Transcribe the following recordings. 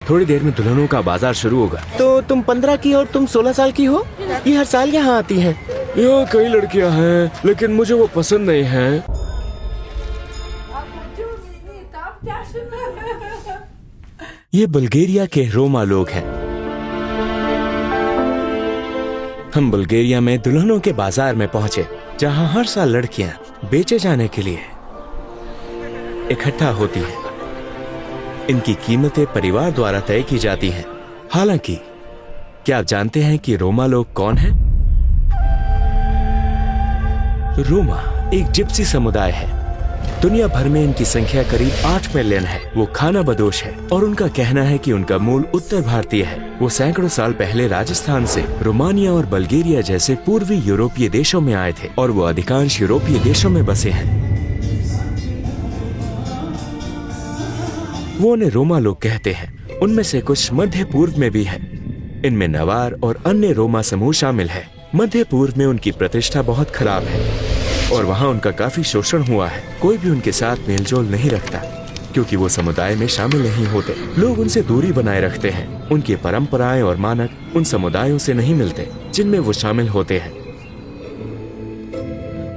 थोड़ी देर में दुल्हनों का बाजार शुरू होगा। तो तुम 15 की और तुम 16 साल की हो? ये हर साल यहाँ आती हैं। यहाँ कई लड़कियाँ हैं, लेकिन मुझे वो पसंद नहीं है। ये बुल्गारिया के रोमा लोग हैं। हम बुल्गारिया में दुल्हनों के बाजार में पहुंचे, जहां हर साल लड़कियां बेचे जाने के लिए इकट्ठा होती हैं। इनकी कीमतें परिवार द्वारा तय की जाती हैं। हालांकि क्या आप जानते हैं कि रोमा लोग कौन हैं? रोमा एक जिप्सी समुदाय है। दुनिया भर में इनकी संख्या करीब 8 मिलियन है। वो खाना बदोश है और उनका कहना है कि उनका मूल उत्तर भारतीय है। वो सैकड़ों साल पहले राजस्थान से रोमानिया और बल्गेरिया जैसे पूर्वी यूरोपीय देशों में आए थे और वो अधिकांश यूरोपीय देशों में बसे हैं। वो उन्हें रोमा लोग कहते हैं। उनमें से कुछ मध्य पूर्व में भी है। इनमें नवार और अन्य रोमा समूह शामिल है। मध्य पूर्व में उनकी प्रतिष्ठा बहुत खराब है और वहाँ उनका काफी शोषण हुआ है। कोई भी उनके साथ मेलजोल नहीं रखता क्योंकि वो समुदाय में शामिल नहीं होते। लोग उनसे दूरी बनाए रखते हैं। उनकी परंपराएं और मानक उन समुदायों से नहीं मिलते जिनमें वो शामिल होते हैं।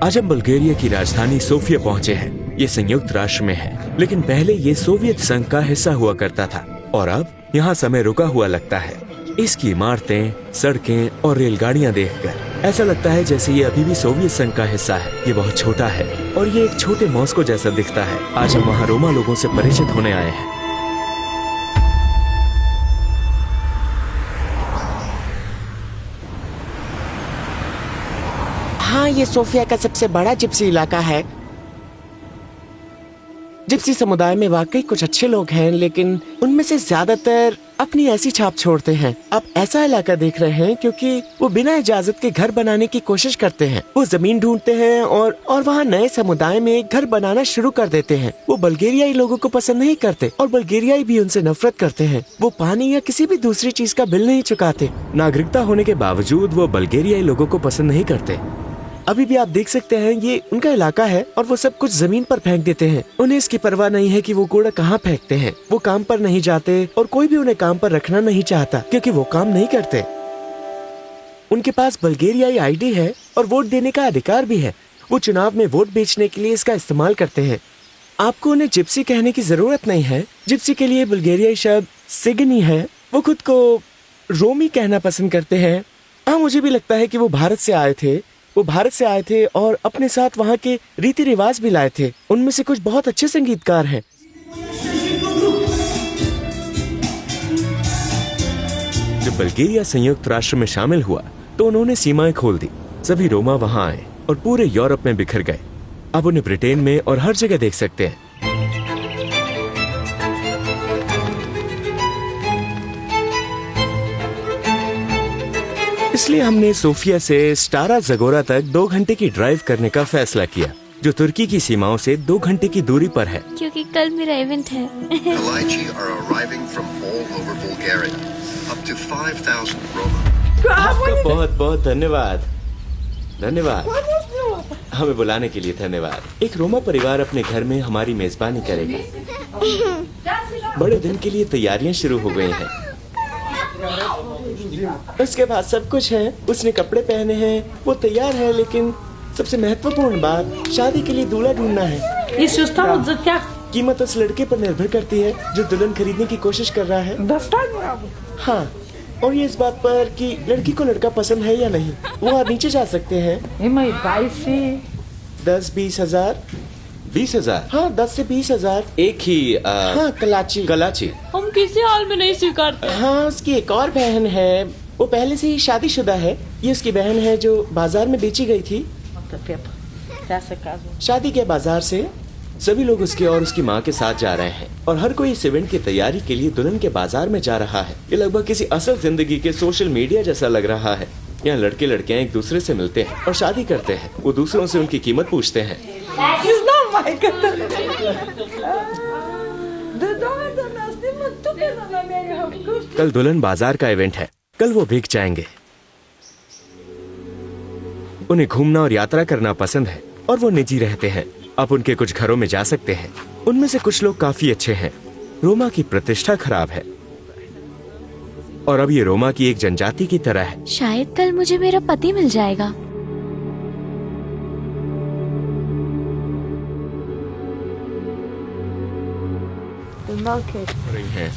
आज हम बुल्गारिया की राजधानी सोफिया पहुंचे हैं। ये संयुक्त राष्ट्र में है, लेकिन पहले ये सोवियत संघ का हिस्सा हुआ करता था और अब यहाँ समय रुका हुआ लगता है। इसकी इमारतें, सड़कें और रेलगाड़ियाँ देखकर ऐसा लगता है जैसे ये अभी भी सोवियत संघ का हिस्सा है। ये बहुत छोटा है और ये एक छोटे मॉस्को जैसा दिखता है। आज हम वहाँ रोमा लोगों से परिचित होने आए हैं। हाँ, ये सोफिया का सबसे बड़ा जिप्सी इलाका है। जिप्सी समुदाय में वाकई कुछ अच्छे लोग हैं, लेकिन उनमें से ज्यादातर अपनी ऐसी छाप छोड़ते हैं। आप ऐसा इलाका देख रहे हैं क्योंकि वो बिना इजाजत के घर बनाने की कोशिश करते हैं। वो जमीन ढूंढते हैं और वहाँ नए समुदाय में एक घर बनाना शुरू कर देते हैं। वो बल्गेरियाई लोगों को पसंद नहीं करते और बल्गेरियाई भी उनसे नफरत करते हैं। वो पानी या किसी भी दूसरी चीज का बिल नहीं चुकाते। नागरिकता होने के बावजूद वो बल्गेरियाई लोगों को पसंद नहीं करते। अभी भी आप देख सकते हैं ये उनका इलाका है और वो सब कुछ जमीन पर फेंक देते हैं। उन्हें इसकी परवाह नहीं है कि वो कूड़ा कहाँ फेंकते हैं। वो काम पर नहीं जाते और कोई भी उन्हें काम पर रखना नहीं चाहता क्योंकि वो काम नहीं करते। उनके पास बल्गेरियाई आईडी है और वोट देने का अधिकार भी है। वो चुनाव में वोट बेचने के लिए इसका इस्तेमाल करते हैं। आपको उन्हें जिप्सी कहने की जरूरत नहीं है। जिप्सी के लिए बुल्गारियाई शब्द सिगनी है। वो खुद को रोमी कहना पसंद करते हैं। हाँ, मुझे भी लगता है कि वो भारत से आए थे और अपने साथ वहाँ के रीति रिवाज भी लाए थे। उनमें से कुछ बहुत अच्छे संगीतकार हैं। जब बल्गेरिया संयुक्त राष्ट्र में शामिल हुआ तो उन्होंने सीमाएं खोल दी। सभी रोमा वहाँ आए और पूरे यूरोप में बिखर गए। अब उन्हें ब्रिटेन में और हर जगह देख सकते हैं। इसलिए हमने सोफिया से स्टारा ज़गोरा तक 2 घंटे की ड्राइव करने का फैसला किया, जो तुर्की की सीमाओं से 2 घंटे की दूरी पर है। क्योंकि कल मेरा इवेंट है। आपका बहुत बहुत धन्यवाद। हमें बुलाने के लिए धन्यवाद। एक रोमा परिवार अपने घर में हमारी मेजबानी करेगा। बड़े दिन के लिए तैयारियां शुरू हो गई हैं। उसके बाद सब कुछ है। उसने कपड़े पहने हैं, वो तैयार है, लेकिन सबसे महत्वपूर्ण बात शादी के लिए दूल्हा ढूंढना है। कीमत उस लड़के पर निर्भर करती है जो दुल्हन खरीदने की कोशिश कर रहा है। हाँ, और ये इस बात पर कि लड़की को लड़का पसंद है या नहीं। वो आप नीचे जा सकते हैं। 10-20 हजार। 20,000? हाँ, 10 से 20 हजार। एक ही हाँ, कलाची। हम किसी हाल में नहीं स्वीकारते। हाँ, उसकी एक और बहन है। वो पहले से ही शादीशुदा है। ये उसकी बहन है जो बाजार में बेची गई थी। शादी के बाजार से सभी लोग उसके और उसकी माँ के साथ जा रहे हैं और हर कोई इस इवेंट की तैयारी के लिए दुल्हन के बाजार में जा रहा है। ये लगभग किसी असल जिंदगी के सोशल मीडिया जैसा लग रहा है। यहाँ लड़के लड़कियाँ एक दूसरे से मिलते हैं और शादी करते हैं। वो दूसरों से उनकी कीमत पूछते हैं। कल दुल्हन बाजार का इवेंट है। कल वो भीग जाएंगे। उन्हें घूमना और यात्रा करना पसंद है और वो निजी रहते हैं। आप उनके कुछ घरों में जा सकते हैं। उनमें से कुछ लोग काफी अच्छे हैं। रोमा की प्रतिष्ठा खराब है। और अब ये रोमा की एक जनजाति की तरह है। शायद कल मुझे मेरा पति मिल जाएगा।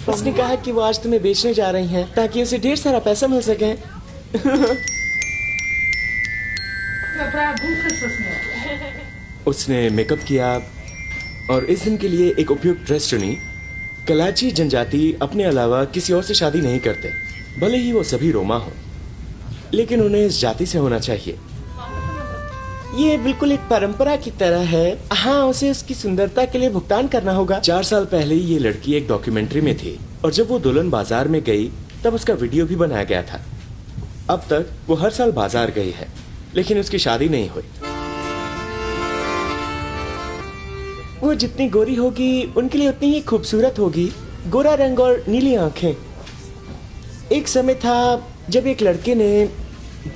उसने कहा कि वो आज तुम्हें बेचने जा रही हैं ताकि उसे ढेर सारा पैसा मिल सके। उसने मेकअप किया और इस दिन के लिए एक उपयुक्त ड्रेस चुनी। कलाची जनजाति अपने अलावा किसी और से शादी नहीं करते, भले ही वो सभी रोमा हो, लेकिन उन्हें इस जाति से होना चाहिए। ये बिल्कुल एक परंपरा की तरह है। हाँ, उसे उसकी सुंदरता के लिए भुगतान करना होगा। 4 साल पहले ये लड़की एक डॉक्यूमेंट्री में थी और जब वो दुल्हन बाजार में गई तब उसका वीडियो भी बनाया गया था। अब तक वो हर साल बाजार गई है, लेकिन उसकी शादी नहीं हुई। वो जितनी गोरी होगी उनके लिए उतनी ही खूबसूरत होगी। गोरा रंग और नीली आंखें। एक समय था जब एक लड़के ने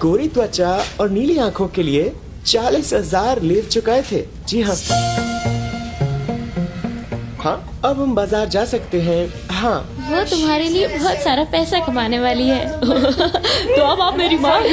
गोरी त्वचा और नीली आंखों के लिए 40,000 लीर चुकाए थे। जी हाँ। हाँ, अब हम बाजार जा सकते हैं। हाँ, वो तुम्हारे लिए बहुत सारा पैसा कमाने वाली है। तो अब आप मेरी माँ हो।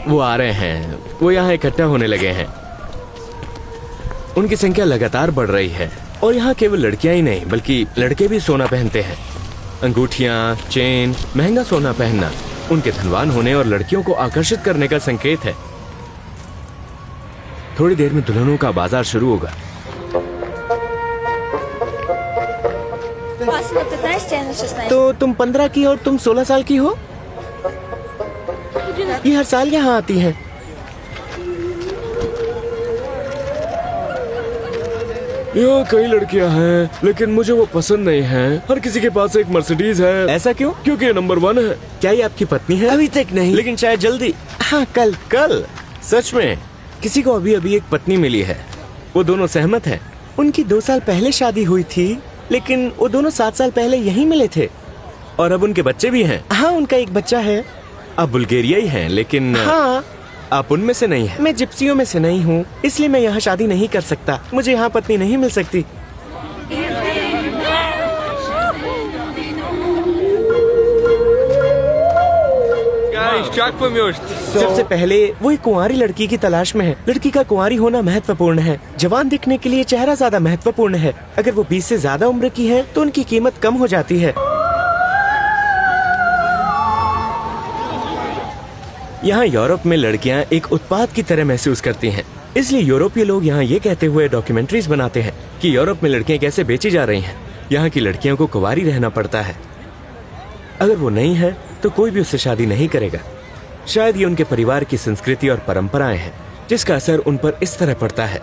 वो आ रहे हैं, वो यहाँ इकट्ठा होने लगे हैं। उनकी संख्या लगातार बढ़ रही है और यहाँ केवल लड़कियां ही नहीं बल्कि लड़के भी सोना पहनते हैं। अंगूठियां, चेन, महंगा सोना पहनना उनके धनवान होने और लड़कियों को आकर्षित करने का संकेत है। थोड़ी देर में दुल्हनों का बाजार शुरू होगा। तो तुम 15 की और तुम 16 साल की हो। ये हर साल यहाँ आती हैं। यहाँ कई लड़कियाँ हैं, लेकिन मुझे वो पसंद नहीं है। हर किसी के पास एक मर्सिडीज है। ऐसा क्यों? क्योंकि ये नंबर 1 है। क्या ये आपकी पत्नी है? अभी तक नहीं, लेकिन शायद जल्दी। हाँ, कल। सच में किसी को अभी अभी एक पत्नी मिली है। वो दोनों सहमत हैं। उनकी 2 साल पहले शादी हुई थी, लेकिन वो दोनों 7 साल पहले यहीं मिले थे। और अब उनके बच्चे भी हैं। हाँ, उनका एक बच्चा है। आप बुल्गारियाई हैं, लेकिन हाँ, आप उनमें से नहीं हैं। मैं जिप्सियों में से नहीं हूँ, इसलिए मैं यहाँ शादी नहीं कर सकता। मुझे यहाँ पत्नी नहीं मिल सकती। सबसे पहले वो एक कुंवारी लड़की की तलाश में है। लड़की का कुंवारी होना महत्वपूर्ण है। जवान दिखने के लिए चेहरा ज्यादा महत्वपूर्ण है। अगर वो 20 से ज्यादा उम्र की है तो उनकी कीमत कम हो जाती है। यहाँ यूरोप में लड़कियाँ एक उत्पाद की तरह महसूस करती हैं। इसलिए यूरोपीय लोग यहाँ ये कहते हुए डॉक्यूमेंट्रीज बनाते हैं कि यूरोप में लड़कियाँ कैसे बेची जा रही हैं। यहाँ की लड़कियों को कुंवारी रहना पड़ता है। अगर वो नहीं है तो कोई भी उससे शादी नहीं करेगा। शायद ये उनके परिवार की संस्कृति और परंपराएं हैं जिसका असर उन पर इस तरह पड़ता है।